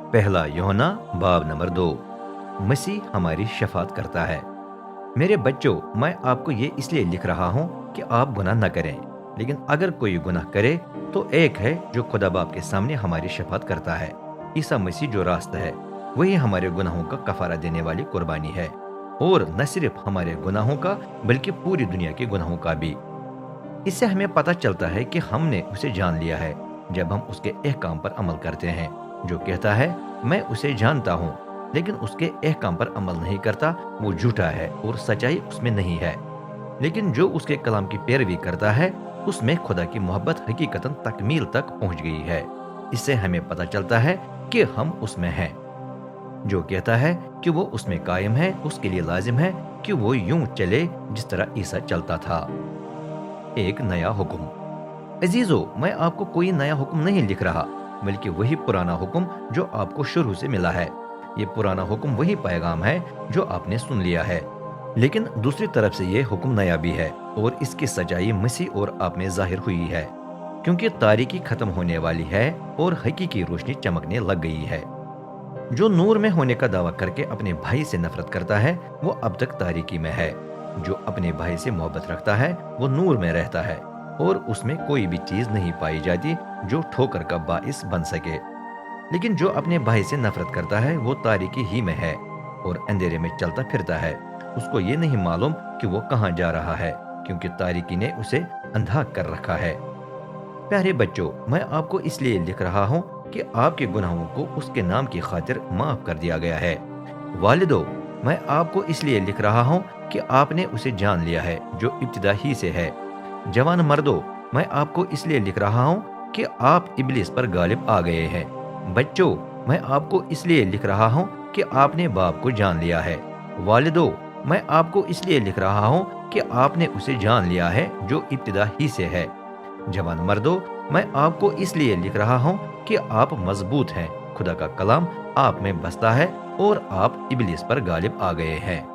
पहला यूहन्ना बाब नंबर 2। मसीह हमारी शफात करता है। मेरे बच्चों, मैं आपको ये इसलिए लिख रहा हूँ कि आप गुनाह न करें। लेकिन अगर कोई गुनाह करे तो एक है जो खुदा बाप के सामने हमारी शफात करता है, ईसा मसीह जो रास्ता है। वही हमारे गुनाहों का कफारा देने वाली कुर्बानी है, और न सिर्फ हमारे गुनाहों का बल्कि पूरी दुनिया के गुनाहों का भी। इससे हमें पता चलता है कि हमने उसे जान लिया है जब हम उसके अहकाम पर अमल करते हैं। जो कहता है मैं उसे जानता हूँ लेकिन उसके अहकाम पर अमल नहीं करता, वो झूठा है और सच्चाई उसमें नहीं है। लेकिन जो उसके कलाम की पैरवी करता है उसमें खुदा की मोहब्बत हकीकतन तकमील तक पहुंच गई है। इससे हमें पता चलता है कि हम उसमें हैं। जो कहता है कि वो उसमें कायम है, उसके लिए लाजिम है कि वो यूं चले जिस तरह ईसा चलता था। एक नया हुक्म। अजीजों, मैं आपको कोई नया हुक्म नहीं लिख रहा, बल्कि वही पुराना हुक्म जो आपको शुरू से मिला है। ये पुराना हुक्म वही पैगाम है जो आपने सुन लिया है, लेकिन दूसरी तरफ से ये हुक्म नया भी है, और इसकी सच्चाई मसीह और आप में जाहिर हुई है, क्योंकि तारीकी खत्म होने वाली है और हकीकी रोशनी चमकने लग गई है। जो नूर में होने का दावा करके अपने भाई से नफरत करता है वो अब तक तारीकी में है। जो अपने भाई से मोहब्बत रखता है वो नूर में रहता है, और उसमें कोई भी चीज नहीं पाई जाती जो ठोकर का बाइस बन सके। लेकिन जो अपने भाई से नफरत करता है वो तारीकी ही में है और अंधेरे में चलता फिरता है। उसको ये नहीं मालूम कि वो कहाँ जा रहा है, क्योंकि तारीकी ने उसे अंधा कर रखा है। प्यारे बच्चों, मैं आपको इसलिए लिख रहा हूँ कि आपके गुनाहों को उसके नाम की खातिर माफ कर दिया गया है। वालिदो, मैं आपको इसलिए लिख रहा हूँ कि आपने उसे जान लिया है जो इब्तिदा ही से है। जवान मर्दों, मैं आपको इसलिए लिख रहा हूँ कि आप इब्लिस पर गालिब आ गए हैं। बच्चों, मैं आपको इसलिए लिख रहा हूँ कि आपने बाप को जान लिया है। वालिदो, मैं आपको इसलिए लिख रहा हूँ कि आपने उसे जान लिया है जो इब्तिदा ही से है। जवान मर्दों, मैं आपको इसलिए लिख रहा हूँ कि आप मजबूत हैं, खुदा का कलाम आप में बसता है और आप इब्लिस पर गालिब आ गए हैं।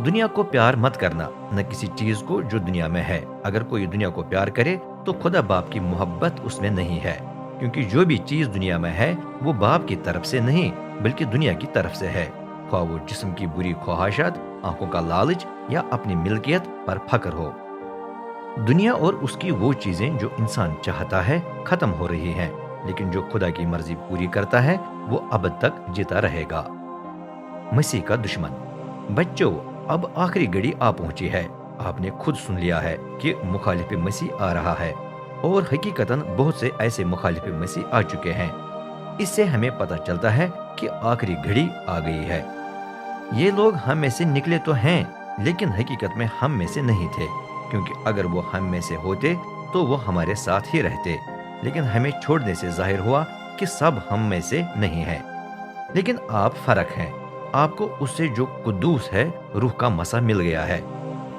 दुनिया को प्यार मत करना, न किसी चीज को जो दुनिया में है। अगर कोई दुनिया को प्यार करे तो खुदा बाप की मोहब्बत उसमें नहीं है, क्योंकि जो भी चीज दुनिया में है वो बाप की तरफ से नहीं बल्कि दुनिया की तरफ से है। ख्वाह वो जिस्म की बुरी ख्वाहिशात, आंखों का लालच या अपनी मिल्कियत पर फक्र हो। दुनिया और उसकी वो चीजें जो इंसान चाहता है खत्म हो रही हैं, लेकिन जो खुदा की मर्जी पूरी करता है वो अब तक जीता रहेगा। मसीह का दुश्मन। बच्चों, अब आखिरी घड़ी आ पहुंची है। आपने खुद सुन लिया है कि मुखालिफ मसीह आ रहा है, और हकीकतन बहुत से ऐसे मुखालिफ मसीह आ चुके हैं। इससे हमें पता चलता है कि आखिरी घड़ी आ गई है। ये लोग हम में से निकले तो हैं, लेकिन हकीकत में हम में से नहीं थे, क्योंकि अगर वो हम में से होते तो वो हमारे साथ ही रहते। लेकिन हमें छोड़ने से जाहिर हुआ कि सब हम में से नहीं है। लेकिन आप फर्क हैं। आपको उससे जो कुद्दूस है रूह का मसा मिल गया है,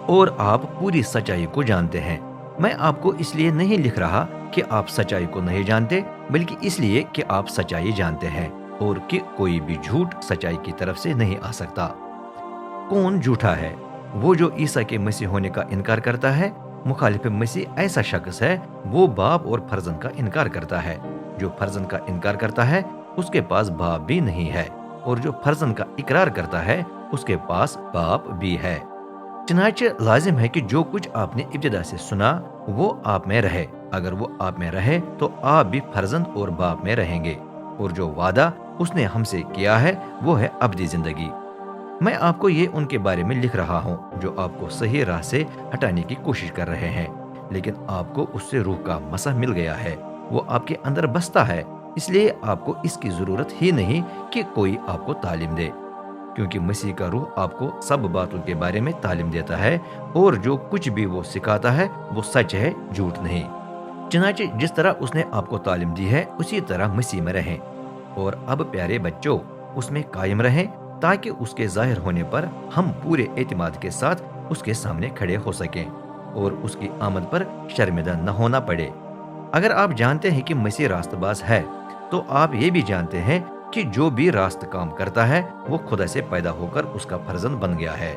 और आप पूरी सच्चाई को जानते हैं। मैं आपको इसलिए नहीं लिख रहा कि आप सच्चाई को नहीं जानते, बल्कि इसलिए कि आप सच्चाई जानते हैं और कि कोई भी झूठ सच्चाई की तरफ से नहीं आ सकता। कौन झूठा है? वो जो ईसा के मसीह होने का इनकार करता है। मुखालिफ मसीह ऐसा शख्स है वो बाप और फर्जंद का इनकार करता है। जो फर्जंद का इनकार करता है उसके पास बाप भी नहीं है, और जो फर्जंद का इकरार करता है उसके पास बाप भी है। चनाचे लाजिम है कि जो कुछ आपने इब्तिदा से सुना वो आप में रहे। अगर वो आप में रहे तो आप भी फर्जंद और बाप में रहेंगे, और जो वादा उसने हमसे किया है वो है अब्दी जिंदगी। मैं आपको ये उनके बारे में लिख रहा हूँ जो आपको सही राह से हटाने की कोशिश कर रहे हैं, लेकिन आपको उससे रूह का मसा मिल गया है। वो आपके अंदर बसता है, इसलिए आपको इसकी जरूरत ही नहीं कि कोई आपको तालीम दे, क्योंकि मसीह का रूह आपको सब बातों के बारे में तालीम देता है, और जो कुछ भी वो सिखाता है वो सच है, झूठ नहीं। चनाचे जिस तरह उसने आपको तालीम दी है उसी तरह मसीह में रहें, और अब प्यारे बच्चों उसमें कायम रहें, ताकि उसके जाहिर होने पर हम पूरे एतमाद के साथ उसके सामने खड़े हो सकें और उसकी आमद पर शर्मिंदा न होना पड़े। अगर आप जानते हैं कि मसीह रास्तबाज है तो आप ये भी जानते हैं कि जो भी रास्त काम करता है वो खुदा से पैदा होकर उसका फर्जंद बन गया है।